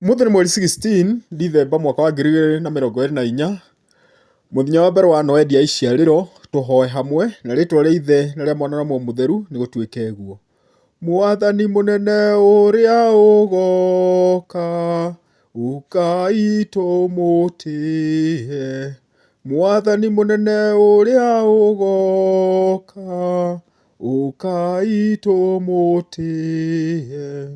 Ũmũthĩ nĩ mweri 16 Dithemba mwaka wa 2024. Mũthenya wa mbere wa Noendi ya iciarĩro, tũhoe hamwe na rĩtwa rĩa Ithe na rĩa Mwana na Muoyo Mũtheru nĩ gũtuĩke guo. Mwathani mũnene ũrĩa ũgoka, ũkai tũmũtĩe. Mwathani mũnene ũrĩa ũgoka, ũkai tũmũtĩe.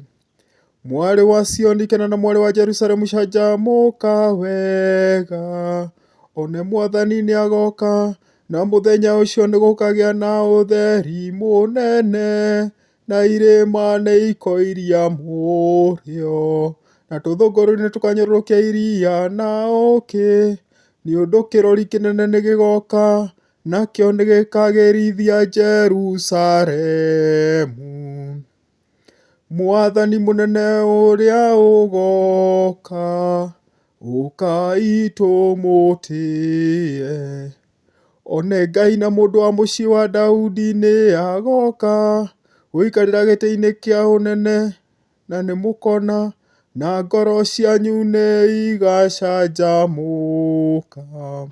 Mwarĩ wa Sioni kena na mwarĩ wa Jerusalemu canjamũka wega, one Mwathani nĩ agoka, na mũthenya ũcio nĩ gũkagĩa na ũtheri mũnene, na irĩma nĩ ikoiria mũrĩo, na tũthũngũru-inĩ tũkanyũrũrũkia iria na ũũkĩ, nĩ ũndũ kĩrori kĩnene nĩ gĩgoka, nakĩo nĩ gĩkagĩrithia Jerusalemu. Mwathani mũnene ũrĩa ũgoka, ũkai tũmũtĩe. One Ngai na mũndũ wa mũciĩ wa Daudi nĩ agoka, gũikarĩra gĩtĩ-inĩ kĩa ũnene, na nĩ mũkona, na ngoro cianyu nĩ igacanjamũka.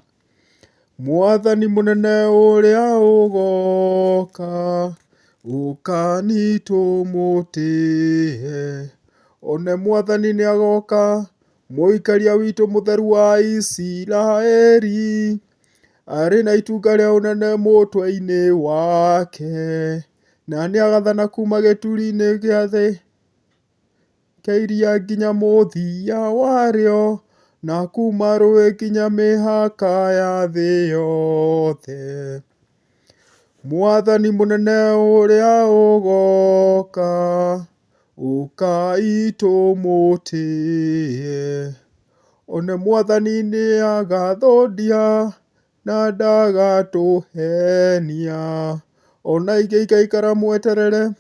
Mwathani mũnene ũrĩa ũgoka, ũkani tũmũtĩe. One Mwathani nĩ agoka, mũikaria witũ mũtheru wa Isiraeli, arĩ na itunga rĩa ũnene mũtwe-inĩ wake, na nĩ agathana kuma gĩturi-inĩ gĩa thĩ kĩa iria nginya mũthia warĩo, na kuma rũĩ nginya mĩhaka ya thĩ yothe. Mwathani mũnene ũrĩa ũgoka, ũkai tũmũtĩe. One Mwathani nĩ agathũndia, na ndagatũhenia, ona ithuĩ igaikara mweterere,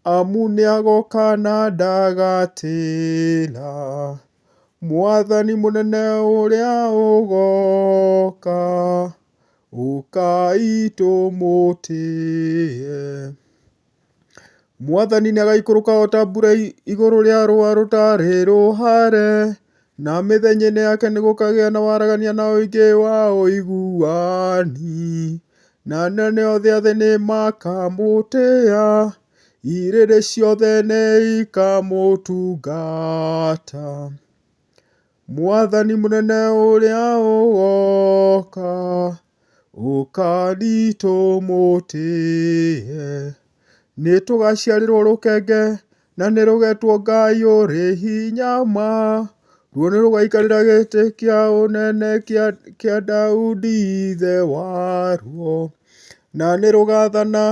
amu nĩ agoka na ndagatĩĩra. Mwathani mũnene ũrĩa ũgoka, ũkai tũmũtĩe. Mwathani nĩ agaikũrũka o ta mbura igũrũ rĩa rũũa rũtarĩ rũhare, na mĩthenya-inĩ yake nĩ gũkagĩa na waragania na ũingĩ wa ũiguani, na anene othe a thĩ nĩ makamũtĩĩa, irĩrĩ ciothe nĩ ikamũtungata. Mwathani mũnene ũrĩa ũgoka, ũkani tũmũtĩe. Nĩ tũgaciarĩrwo rũkenge, na nĩ rũgetwo Ngai ũrĩ hinya ma, ruo nĩ rũgaikarĩra gĩtĩ kĩa ũnene kĩa Daudi ithe waruo, na nĩ rũgathana,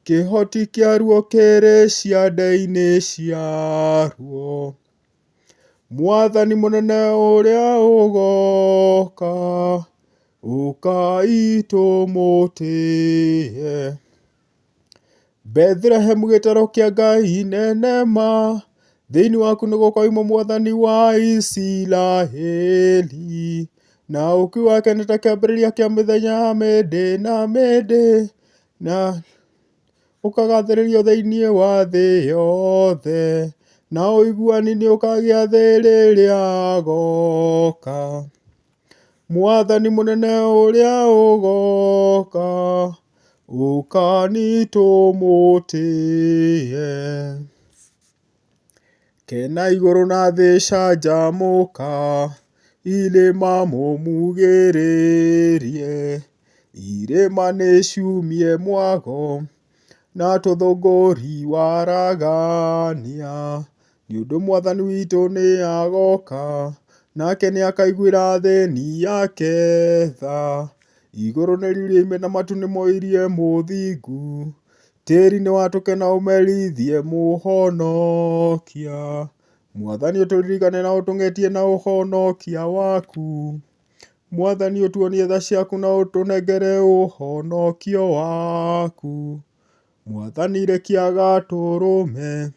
kĩhoti kĩaruo kĩrĩ ciande-inĩ ciaruo. Mwathani mũnene ũrĩa ũgoka, ũkai tũmũtĩe. Bethlehemu gĩtaro kĩa Ngai nene ma, thĩinĩ waku nĩ gũkoima Mwathani wa Isiraeli, na ũũki wake nĩ ta kĩambĩrĩria kĩa mĩthenya ya mĩndĩ na mĩndĩ, na ũkagathĩrĩrio thĩinĩ wa thĩ yothe, na ũiguani nĩ ũkagĩa thĩ rĩrĩa agoka. Mwathani mũnene ũrĩa ũgoka, ũkani tũmũtĩe. Kena igũrũ na thĩ canjamũka, irĩma mũmugĩrĩrie, irĩma nĩ ciumie mwago, na tũthũngũri waragania, nĩ ũndũ Mwathani witũ nĩ agoka, nake nĩ akaiguĩra athĩĩni ake tha. Igũrũ nĩ riurĩime na matu nĩ moirie mũthingu, tĩĩri nĩ watũkena ũmerithie mũhonokia. Mwathani ũtũririkane na ũtũng'etie na ũhonokia waku. Mwathani ũtuonie tha ciaku na ũtũnengere ũhonokio waku. Mwathani rekia gatũrũme.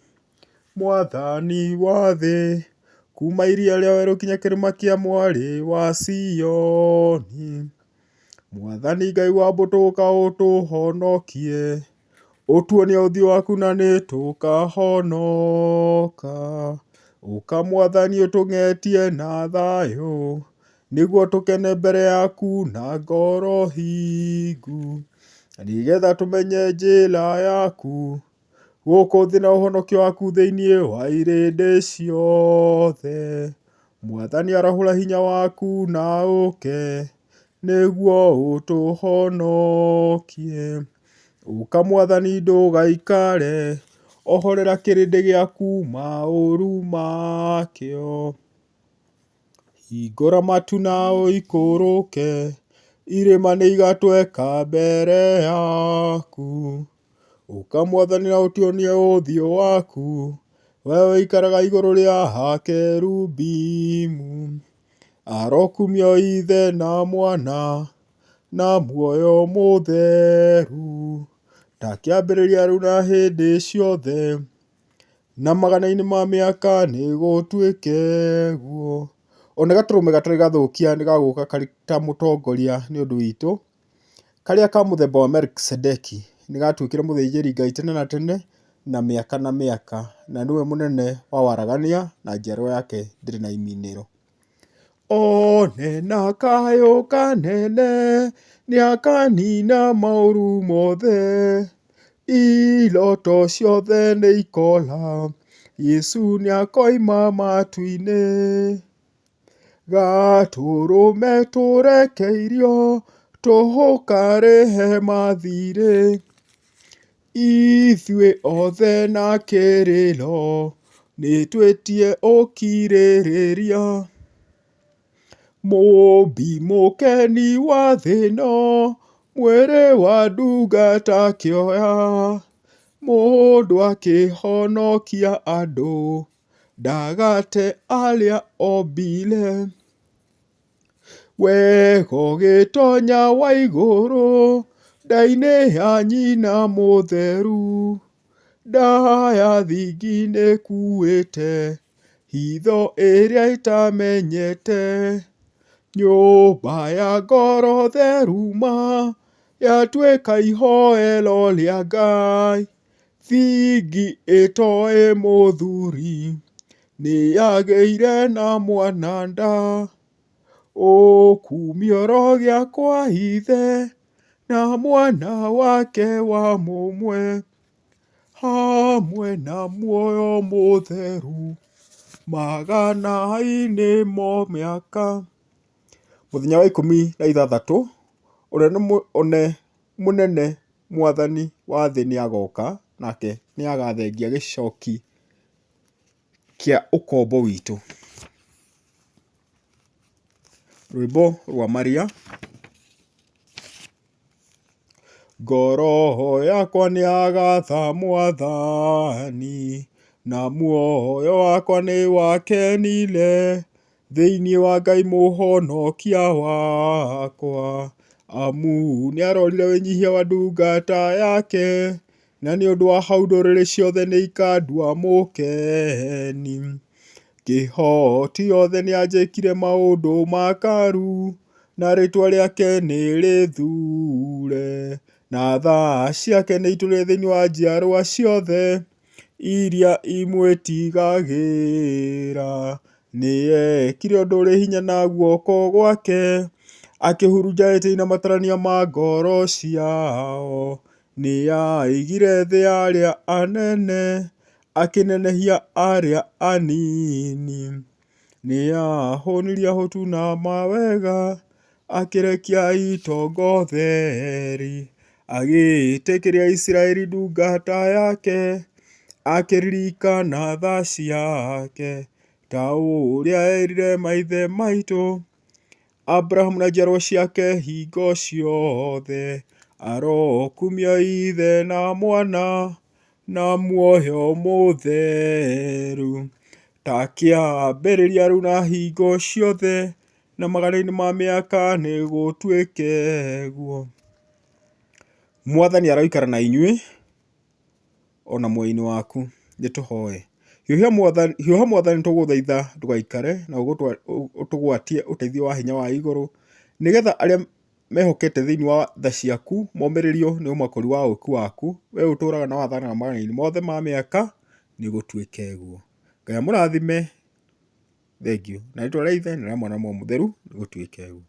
Mwathani wa thĩ, kuma iria rĩa werũ kinya kĩrĩma kĩa mwarĩ wa Sioni. Mwathani Ngai wa mbũtũ ũka ũtũhonokie, ũtuonie ũthiũ waku na nĩ tũkahonoka. Ũka Mwathani ũtũng'etie na thayũ, nĩguo tũkene mbere yaku na ngoro hingu, nĩgetha tũmenye njĩra yaku gũkũ thĩ na ũhonokio waku thĩinĩ wa irĩndĩ ciothe. Mwathani arahũra hinya waku na ũke, nĩguo ũtũhonokie. Ũka Mwathani ndũgaikare, ohorera kĩrĩndĩ gĩaku maũru makĩo. Hingũra matu na ũikũrũke, irĩma nĩigatweka mbere yaku. Ũka Mwathani na ũtuonie ũthiũ waku, wee ũikaraga igũrũ rĩa kerubimu. Arokumio Ithe na Mwana na muoyo mũtheru, ta kĩambĩrĩria rĩu na hĩndĩ ciothe, na magana-inĩ ma mĩaka nĩgũtuĩke guo. Ona gatũrũme gatarĩ gathũkia nĩgagũka karĩ ta mũtongoria nĩ ũndũ witũ, karĩa ka mũthemba wa Melkisedeki, nĩgatuĩkire mũthĩnjĩri Ngai tene na tene na mĩaka, na nĩwe mũnene wa waragania, na njiarwa yake ndĩrĩ na iminĩro. Onena kayũ kanene, nĩakanina maũru mothe, iroto ciothe nĩikola, Yesu nĩakoima matu-inĩ. Gatũrũme tũrekeirio, tũkarĩhe mathirĩ, ithuĩ othe na kĩrĩro, nĩtwĩtie ũkirĩrĩria. Mũmbi mũkeni wa thĩ ĩno, mwĩrĩ wa ndungata kĩoya, mũndũ akĩhonokia andũ, ndagate arĩa ombire. Wega ũgĩtonya wa igũrũ, nda-inĩ ya nyina mũtheru, nda ya thingi nĩkuĩte hitho ĩrĩa ĩtamenyete. Nyũmba ya ngoro theru ma, yatuĩka ihoero rĩa Ngai, thingi ĩtoĩ mũthuri, nĩyagĩire na mwana nda. Ũkumio gĩakwa Ithe, na Mwana wake wa mũmwe, hamwe na muoyo mũtheru, magana-inĩ mo mĩaka. Mũthenya wa 16, ũrĩa mũnene Mwathani wa thĩ nĩagoka, nake nĩagathengia gĩcoki kĩa ũkombo witũ. Rwĩmbo rwa Maria. Ngoro yakwa nĩagatha Mwathani, na muoyo wakwa nĩwakenire thĩinĩ wa Ngai mũhonokia wakwa, amu nĩarorire wĩnyihia wa ndungata yake, na nĩũndũ wa hau ndũrĩrĩ ciothe nĩikandua mũkeni. Kĩhoti yothe nĩanjĩkire maũndũ makaru, na rĩtwa rĩake nĩrĩthure, na tha ciake nĩitũire thĩinĩ wa njiarwa ciothe iria imwĩtigagĩra. Nĩekire ũndũ ũrĩ hinya na guoko gwake, akĩhurunja itĩ na matarania ma ngoro ciao. Nĩaigire thĩ ya arĩa anene, akĩnenehia arĩa anini. Nĩahũnirie ahũtu na mawega, akĩrekia itongo theri, agĩĩtĩkĩria Isiraeli ndungata yake, akĩririkana tha ciake, ta ũrĩa erire maithe maitũ, Abrahamu na njiarwa ciake hingo ciothe. Arokumia Ithe na Mwana na muoyo mũtheru, ta kĩambĩrĩria rĩu na hingo ciothe, na magana-inĩ ma mĩaka nĩgũtuĩke guo. Mwathani aroikara na inyuĩ, ona muoyo-inĩ waku. Nĩtũhoe. Hiũha Mwathani tũgũthaitha ndũgaikare na ũtũgwatie ũteithio wa hinya wa igũrũ, nĩgetha arĩa mehokete thĩinĩ wa tha ciaku momĩrĩrio nĩ ũmakũri wa ũũki waku, wee ũtũũraga na wathanaga magana-inĩ mothe ma mĩaka, nĩgũtuĩke guo. Ngai amũrathime. Thengiũ. Na rĩtwa rĩa Ithe na rĩa Mwana na Muoyo Mũtheru, gũtuĩke ũguo.